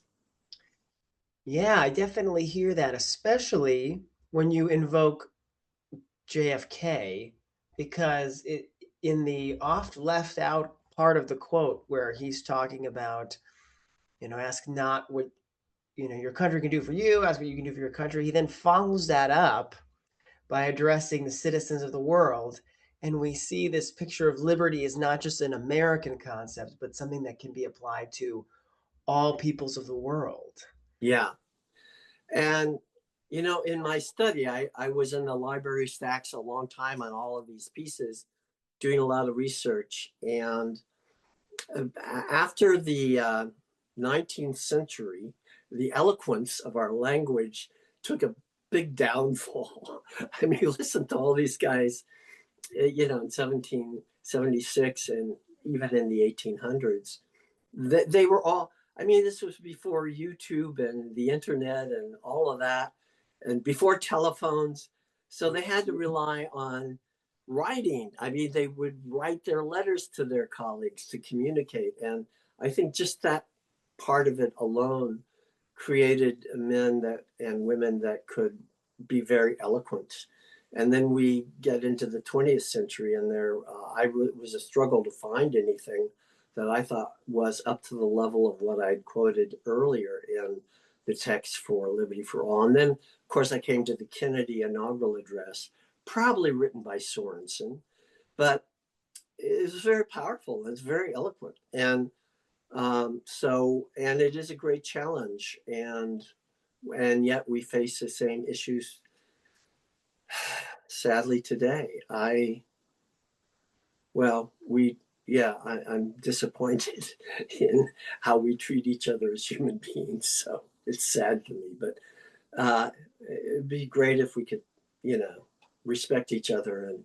[SPEAKER 1] Yeah, I definitely hear that, especially when you invoke JFK, because in the oft left out part of the quote where he's talking about, you know, ask not what, you know, your country can do for you, ask what you can do for your country. He then follows that up by addressing the citizens of the world. And we see this picture of liberty is not just an American concept, but something that can be applied to all peoples of the world.
[SPEAKER 2] Yeah. And, you know, in my study, I was in the library stacks a long time on all of these pieces, doing a lot of research. And after the 19th century, the eloquence of our language took a big downfall. I mean, listen to all these guys, you know, in 1776 and even in the 1800s. They were all, I mean, this was before YouTube and the internet and all of that, and before telephones. So they had to rely on writing. I mean, they would write their letters to their colleagues to communicate. And I think just that part of it alone created men that and women that could be very eloquent. And then we get into the 20th century, and it was a struggle to find anything that I thought was up to the level of what I'd quoted earlier in the text for Liberty for All. And then, of course, I came to the Kennedy inaugural address, probably written by Sorensen, but it was very powerful. It's very eloquent. And and it is a great challenge. And yet we face the same issues, sadly, today. I'm disappointed in how we treat each other as human beings. So it's sad for me, but it'd be great if we could, you know, respect each other and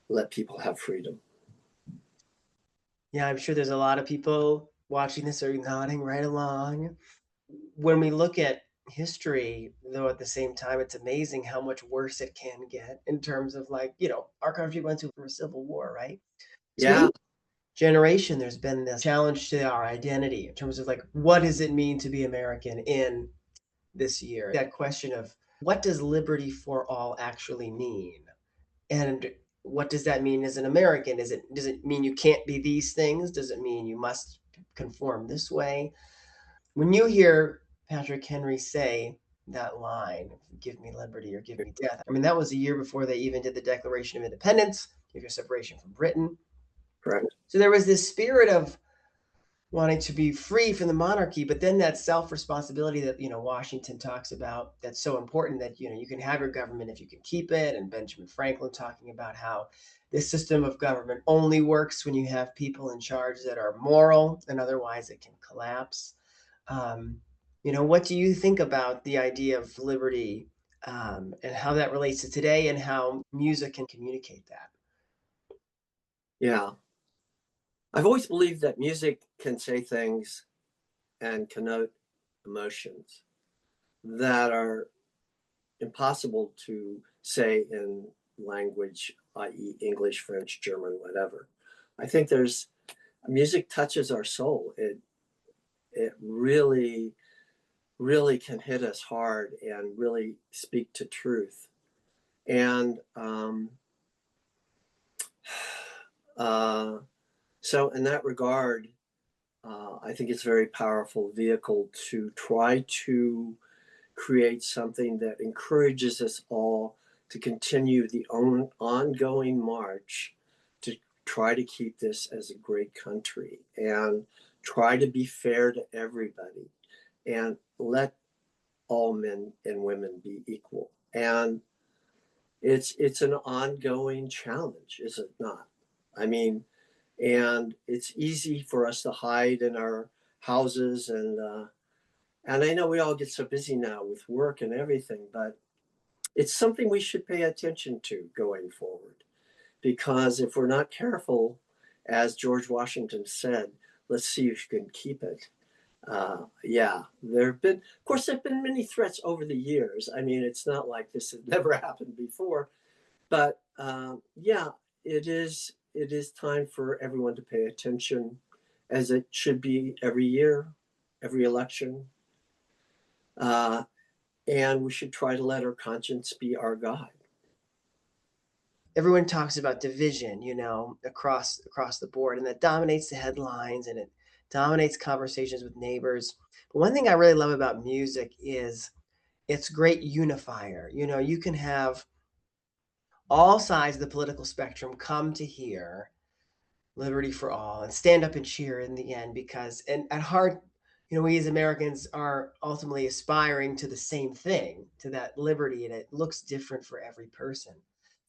[SPEAKER 2] let people have freedom.
[SPEAKER 1] Yeah, I'm sure there's a lot of people watching this are nodding right along. When we look at history, though, at the same time, it's amazing how much worse it can get in terms of, like, you know, our country went through a civil war, right? So
[SPEAKER 2] Yeah.
[SPEAKER 1] each generation, there's been this challenge to our identity in terms of, like, what does it mean to be American in this year? That question of what does liberty for all actually mean? And what does that mean as an American? Does it mean you can't be these things? Does it mean you must conform this way? When you hear Patrick Henry say that line, give me liberty or give me death, I mean, that was a year before they even did the Declaration of Independence, give your separation from Britain.
[SPEAKER 2] Correct.
[SPEAKER 1] So there was this spirit of wanting to be free from the monarchy, but then that self-responsibility that, you know, Washington talks about, that's so important, that, you know, you can have your government if you can keep it. And Benjamin Franklin talking about how this system of government only works when you have people in charge that are moral, and otherwise it can collapse. What do you think about the idea of liberty, and how that relates to today and how music can communicate that?
[SPEAKER 2] Yeah. I've always believed that music can say things and connote emotions that are impossible to say in language, i.e., English, French, German, whatever. I think there's music touches our soul. It really, really can hit us hard and really speak to truth. And uh, so, in that regard, I think it's a very powerful vehicle to try to create something that encourages us all to continue the ongoing march to try to keep this as a great country and try to be fair to everybody and let all men and women be equal. And it's an ongoing challenge, is it not? I mean, and it's easy for us to hide in our houses and I know we all get so busy now with work and everything, but it's something we should pay attention to going forward. Because if we're not careful, as George Washington said, let's see if you can keep it. Yeah, of course, there have been many threats over the years. I mean, it's not like this had never happened before, but yeah, It is time for everyone to pay attention, as it should be every year, every election, uh, and we should try to let our conscience be our guide.
[SPEAKER 1] Everyone talks about division, across the board, and that dominates the headlines and it dominates conversations with neighbors. But one thing I really love about music is it's great unifier. You can have all sides of the political spectrum come to hear liberty for all and stand up and cheer in the end because and at heart, we as Americans are ultimately aspiring to the same thing, to that liberty, and it looks different for every person.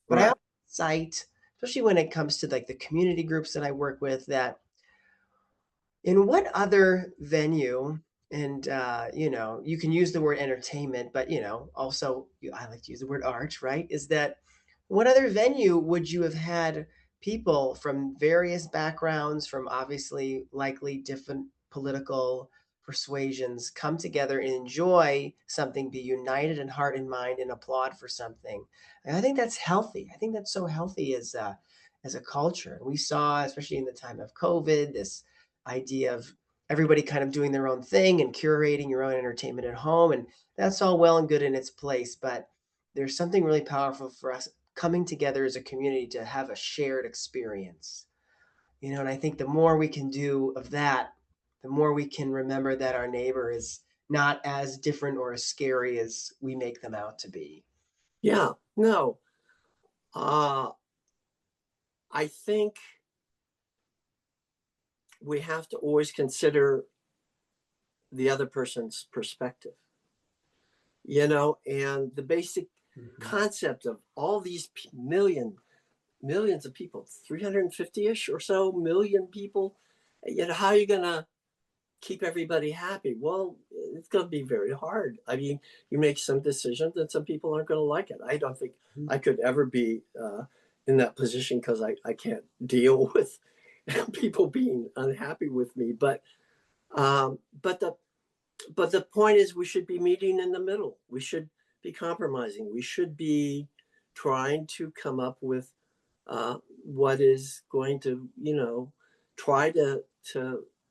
[SPEAKER 1] But I
[SPEAKER 2] Right.
[SPEAKER 1] also cite, especially when it comes to like the community groups that I work with, that in what other venue, and you can use the word entertainment, but also I like to use the word art, right? Is that what other venue would you have had people from various backgrounds, from obviously likely different political persuasions, come together and enjoy something, be united in heart and mind, and applaud for something? And I think that's healthy. I think that's so healthy as a culture. And we saw, especially in the time of COVID, this idea of everybody kind of doing their own thing and curating your own entertainment at home. And that's all well and good in its place. But there's something really powerful for us coming together as a community to have a shared experience. And I think the more we can do of that, the more we can remember that our neighbor is not as different or as scary as we make them out to be.
[SPEAKER 2] Yeah. No. Uh, I think we have to always consider the other person's perspective, and the basic
[SPEAKER 1] Mhm.
[SPEAKER 2] concept of all these millions of people, 350-ish or so million people, how are you going to keep everybody happy? Well, it's going to be very hard. I mean, you make some decisions and some people aren't going to like it. I don't think I could ever be in that position because I can't deal with people being unhappy with me. Um, but the but the point is, we should be meeting in the middle. We should be compromising. We should be trying to come up with what is going to, try to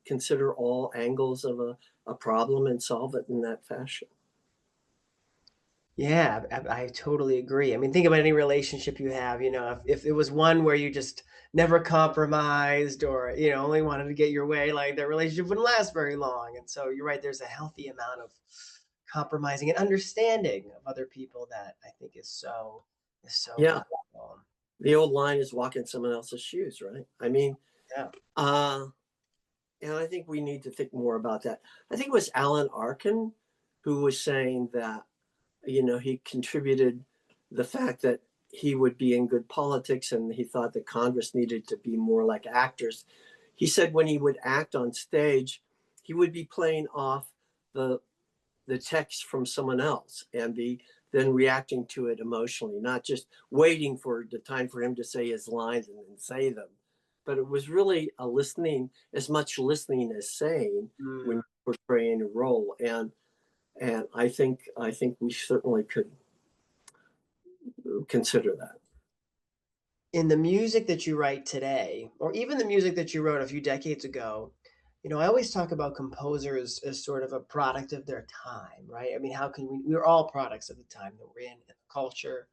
[SPEAKER 2] consider all angles of a problem and solve it in that fashion.
[SPEAKER 1] Yeah, I totally agree. I mean, think about any relationship you have, if it was one where you just never compromised or, only wanted to get your way, like that relationship wouldn't last very long. And so you're right, there's a healthy amount of compromising and understanding of other people that I think is so
[SPEAKER 2] Yeah,
[SPEAKER 1] valuable.
[SPEAKER 2] the old line is walk in someone else's shoes, right? I mean,
[SPEAKER 1] Yeah.
[SPEAKER 2] uh, and I think we need to think more about that. I think it was Alan Arkin who was saying that, he contributed the fact that he would be in good politics and he thought that Congress needed to be more like actors. He said when he would act on stage, he would be playing off the the text from someone else and then reacting to it emotionally, not just waiting for the time for him to say his lines and then say them. But it was really a listening, as much listening as saying when you're portraying a role. And I think we certainly could consider that.
[SPEAKER 1] In the music that you write today, or even the music that you wrote a few decades ago, I always talk about composers as sort of a product of their time, right? I mean, how can we're all products of the time that we're in, the culture,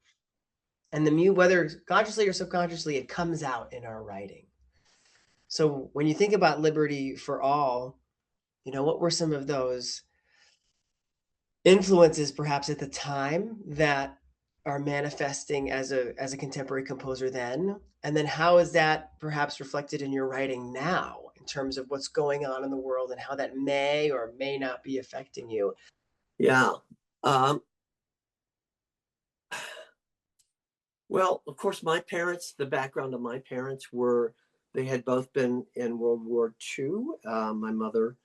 [SPEAKER 1] and whether consciously or subconsciously, it comes out in our writing. So when you think about liberty for all, what were some of those influences perhaps at the time that are manifesting as a contemporary composer then? And then how is that perhaps reflected in your writing now in terms of what's going on in the world and how that may or may not be affecting you?
[SPEAKER 2] Yeah. Well, of course, the background of my parents they had both been in World War II. My mother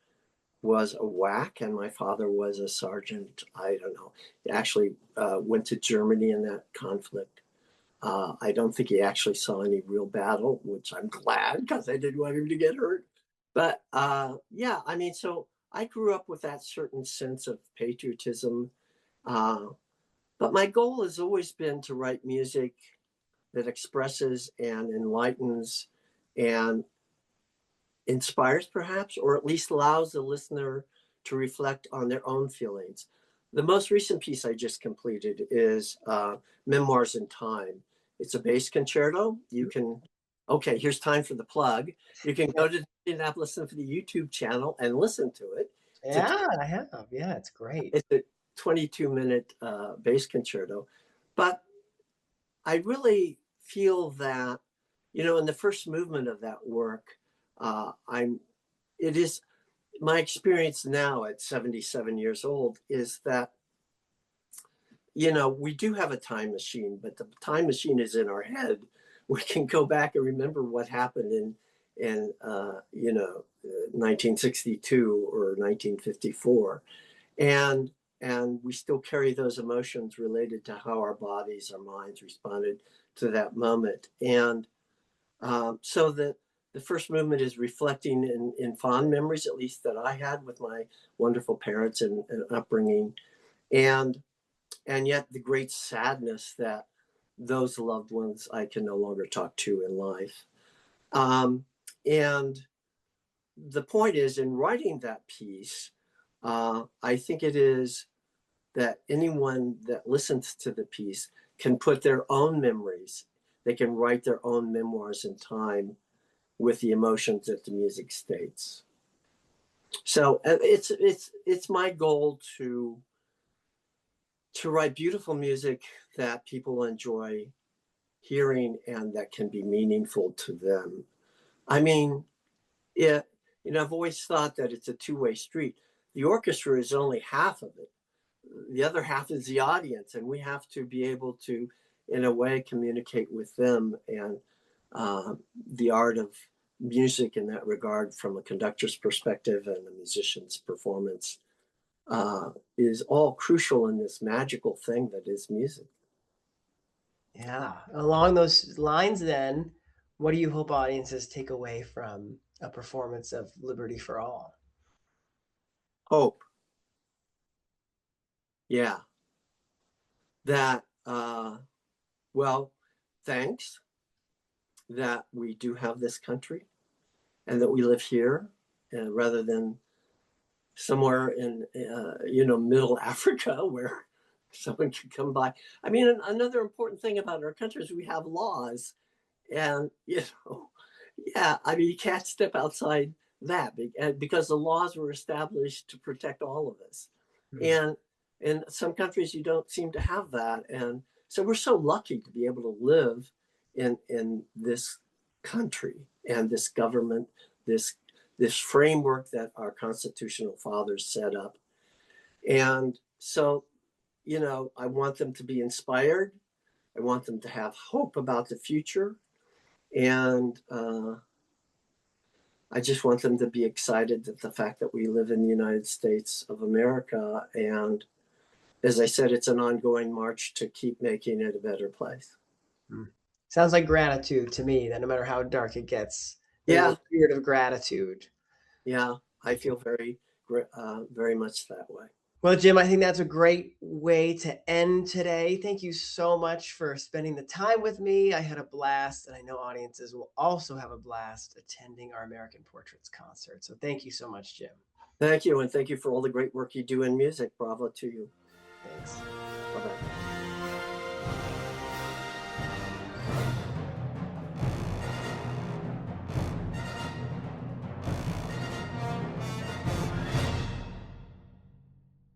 [SPEAKER 2] was a WAC and my father was a sergeant. I don't know. He actually went to Germany in that conflict. I don't think he actually saw any real battle, which I'm glad because I didn't want him to get hurt. But yeah, I mean, so I grew up with that certain sense of patriotism. But my goal has always been to write music that expresses and enlightens and inspires perhaps, or at least allows the listener to reflect on their own feelings. The most recent piece I just completed is Memoirs in Time. It's a bass concerto. Okay, here's time for the plug. You can go to Indianapolis Symphony YouTube channel and listen to it.
[SPEAKER 1] Yeah, I have. Yeah, it's great.
[SPEAKER 2] It's a 22-minute bass concerto. But I really feel that, in the first movement of that work, it is my experience now at 77 years old is that, we do have a time machine, but the time machine is in our head. We can go back and remember what happened in 1962 or 1954. And we still carry those emotions related to how our bodies, our minds responded to that moment. And so the first movement is reflecting in fond memories, at least that I had with my wonderful parents and upbringing, and yet the great sadness that those loved ones I can no longer talk to in life. And the point is, in writing that piece, I think it is that anyone that listens to the piece can put their own memories, they can write their own memoirs in time with the emotions that the music states. So it's my goal to write beautiful music that people enjoy hearing and that can be meaningful to them. I mean, yeah, I've always thought that it's a two-way street. The orchestra is only half of it. The other half is the audience, and we have to be able to, in a way, communicate with them. And the art of music in that regard, from a conductor's perspective and a musician's performance, is all crucial in this magical thing that is music.
[SPEAKER 1] Yeah. Along those lines, then, what do you hope audiences take away from a performance of Liberty for All?
[SPEAKER 2] Hope. Yeah. That, well, thanks that we do have this country and that we live here rather than somewhere in, middle Africa where someone could come by. I mean, another important thing about our country is we have laws. And, yeah, I mean, you can't step outside that because the laws were established to protect all of us. Mm-hmm. And in some countries, you don't seem to have that. And so we're so lucky to be able to live in this country and this government, this framework that our constitutional fathers set up. And so, I want them to be inspired. I want them to have hope about the future. And I just want them to be excited at the fact that we live in the United States of America. And as I said, it's an ongoing march to keep making it a better place.
[SPEAKER 1] Sounds like gratitude to me, that no matter how dark it gets, there's
[SPEAKER 2] Yeah.
[SPEAKER 1] a spirit of gratitude.
[SPEAKER 2] Yeah. I feel very much that way.
[SPEAKER 1] Well, Jim, I think that's a great way to end today. Thank you so much for spending the time with me. I had a blast, and I know audiences will also have a blast attending our American Portraits concert. So thank you so much, Jim.
[SPEAKER 2] Thank you. And thank you for all the great work you do in music. Bravo to you.
[SPEAKER 1] Thanks.
[SPEAKER 2] Bye-bye.